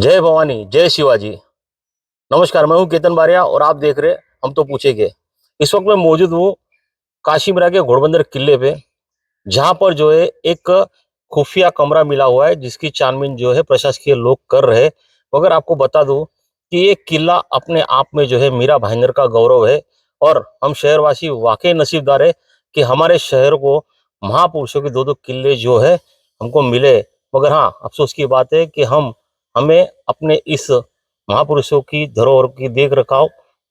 जय भवानी, जय शिवाजी। नमस्कार, मैं हूं केतन बारिया और आप देख रहे हम तो पूछेंगे। इस वक्त मैं मौजूद हूं काशीमरा के घोड़बंदर किले पे, जहां पर जो है एक खुफिया कमरा मिला हुआ है, जिसकी छानबीन जो है प्रशासकीय लोग कर रहे हैं। मगर आपको बता दूं कि ये किला अपने आप में जो है मीरा भाईंदर का गौरव है और हम शहरवासी वाकई नसीबदार है कि हमारे शहर को महापुरुषों के दो दो किले जो है हमको मिले। मगर हाँ, अफसोस की बात है कि हमें अपने इस महापुरुषों की धरोहर की देख रखाव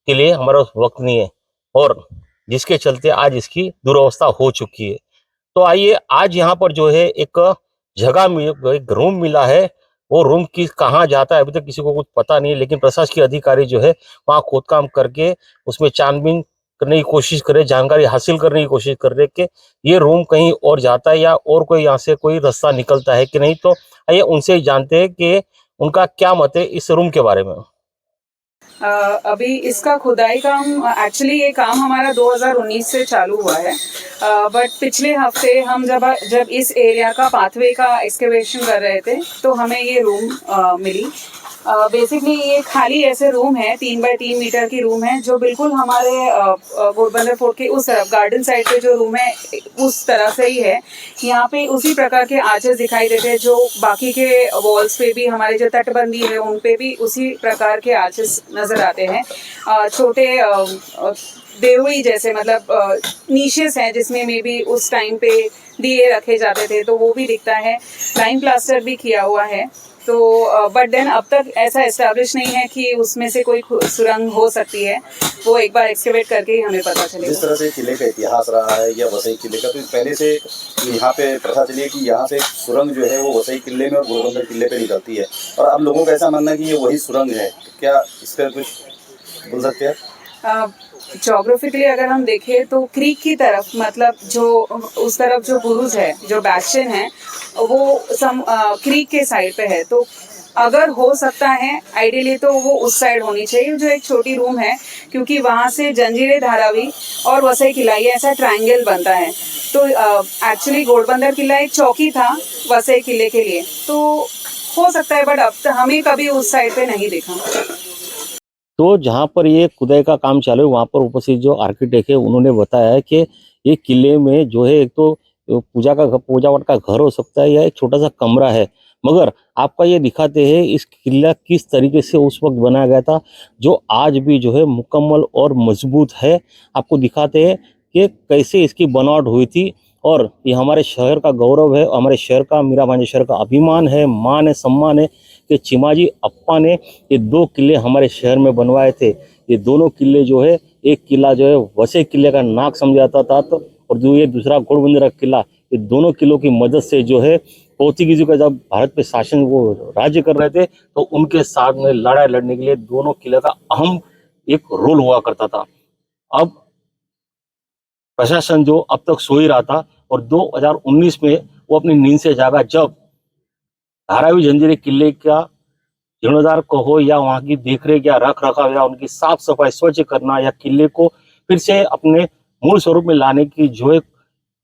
के लिए हमारा वक्त नहीं है, और जिसके चलते आज इसकी दुर्वस्था हो चुकी है। तो आइए, आज यहाँ पर जो है एक एक रूम मिला है। वो रूम की कहाँ जाता है अभी तक किसी को कुछ पता नहीं है, लेकिन प्रशासकीय अधिकारी जो है वहाँ खोदकाम करके उसमें छानबीन करने की कोशिश करे, जानकारी हासिल करने की कोशिश कर रहे कि ये रूम कहीं और जाता है या और कोई यहाँ से कोई रास्ता निकलता है कि नहीं। तो आइए उनसे ही जानते हैं कि उनका क्या मत है इस रूम के बारे में। अभी इसका खुदाई काम एक्चुअली ये काम हमारा 2019 से चालू हुआ है। बट पिछले हफ्ते हम जब इस एरिया का पाथवे का एक्सकेवेशन कर रहे थे तो हमें ये रूम मिली। बेसिकली ये खाली ऐसे रूम है, 3 बाय 3 मीटर की रूम है, जो बिल्कुल हमारे घोड़बंदर फोर्ट के उस तरफ गार्डन साइड पे जो रूम है उस तरह से ही है। यहाँ पे उसी प्रकार के आर्चेस दिखाई देते हैं जो बाकी के वॉल्स पे भी, हमारे जो तटबंदी है उन पे भी उसी प्रकार के आर्चेस नजर आते हैं। छोटे देवई जैसे मतलब नीशेस हैं जिसमें मे बी उस टाइम पे दिए रखे जाते थे, तो वो भी दिखता है। लाइम प्लास्टर भी किया हुआ है। तो बट देन अब तक ऐसा एस्टैब्लिश नहीं है कि उसमें से कोई सुरंग हो सकती है। वो एक बार एक्सकेवेट करके ही हमें पता चलेगा। जिस तरह से किले का इतिहास रहा है या वसई किले का, तो पहले से यहाँ पे प्रथा चली है कि यहाँ से सुरंग जो है वो वसई किले में और घोड़बंदर किले पे निकलती है, और अब लोगों का ऐसा मानना है कि ये वही सुरंग है। तो क्या इस पर कुछ बोल सकते हैं? जोग्राफिकली अगर हम देखें तो क्रीक की तरफ, मतलब जो उस तरफ जो बुरुज है, जो बैस्शन है, वो क्रीक के साइड पे है। तो अगर हो सकता है आइडियली तो वो उस साइड होनी चाहिए जो एक छोटी रूम है, क्योंकि वहाँ से जंजीरें धारावी और वसई किला ये ऐसा ट्रायंगल बनता है। तो एक्चुअली घोड़बंदर किला एक चौकी था वसई किले के लिए, तो हो सकता है, बट अब तक हमें कभी उस साइड पे नहीं देखा। तो जहाँ पर ये खुदाई का काम चालू है, वहाँ पर उपस्थित जो आर्किटेक्ट है उन्होंने बताया है कि ये किले में जो है एक तो पूजा पाठ का घर हो सकता है या एक छोटा सा कमरा है। मगर आपका ये दिखाते हैं इस किला किस तरीके से उस वक्त बनाया गया था, जो आज भी जो है मुकम्मल और मजबूत है। आपको दिखाते हैं कि कैसे इसकी बनावट हुई थी, और ये हमारे शहर का गौरव है, हमारे शहर का, मीरा भाईंदर शहर का अभिमान है, मान है, सम्मान है कि चिमाजी अप्पा ने ये 2 किले हमारे शहर में बनवाए थे। ये दोनों किले जो है, एक किला जो है वसई किले का नाक समझा जाता था, तो और जो ये दूसरा घोड़बंदर का किला, ये दोनों किलों की मदद से जो है पोर्तुगीजों का जब भारत पे शासन वो राज्य कर रहे थे, तो उनके साथ में लड़ाई लड़ने के लिए दोनों किले का अहम एक रोल हुआ करता था। अब प्रशासन जो अब तक सो ही रहा था, और 2019 में वो अपनी नींद से जागा जब धारावी जंजीरें किले का जीर्णोद्धार कहो या वहाँ की देखरेख या रख रखाव या उनकी साफ सफाई स्वच्छ करना या किले को फिर से अपने मूल स्वरूप में लाने की जो एक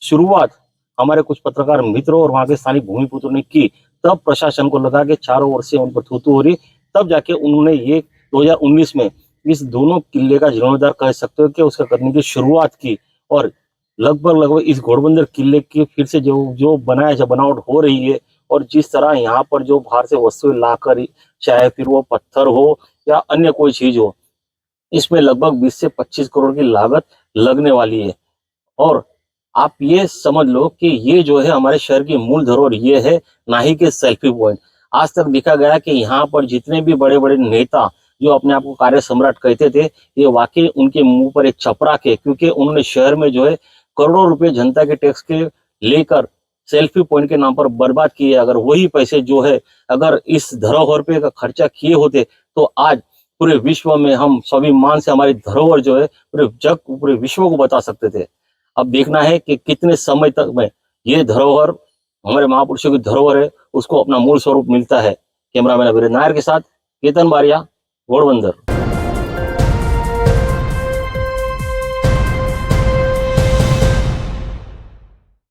शुरुआत हमारे कुछ पत्रकार मित्रों और वहाँ के स्थानीय भूमिपुत्रों ने की, तब प्रशासन को लगा कि चारों ओर से उन पर थूथू हो रही। तब जाके उन्होंने ये 2019 में इस दोनों किले का जीर्णोद्धार कह सकते हो कि उसका करने की शुरुआत की, और लगभग इस घोड़बंदर किले की फिर से जो जो बनावट हो रही है, और जिस तरह यहाँ पर जो बाहर से वस्तुएं लाकर, चाहे फिर वो पत्थर हो या अन्य कोई चीज हो, इसमें लगभग 20 से 25 करोड़ की लागत लगने वाली है। और आप ये समझ लो कि ये जो है हमारे शहर की मूल धरोहर ये है, ना ही कि सेल्फी पॉइंट। आज तक देखा गया कि यहाँ पर जितने भी बड़े बड़े नेता जो अपने आप को कार्य सम्राट कहते थे, ये वाकई उनके मुंह पर एक छपरा के, क्योंकि उन्होंने शहर में जो है करोड़ों रुपए जनता के टैक्स के लेकर सेल्फी पॉइंट के नाम पर बर्बाद किए। अगर वही पैसे जो है अगर इस धरोहर पे का खर्चा किए होते, तो आज पूरे विश्व में हम स्वाभिमान से हमारी धरोहर जो है पूरे विश्व को बता सकते थे। अब देखना है कि कितने समय तक में ये धरोहर, हमारे महापुरुषों की धरोहर है, उसको अपना मूल स्वरूप मिलता है। कैमरामैन अभिनव नायर के साथ केतन बारिया, घोड़बंदर।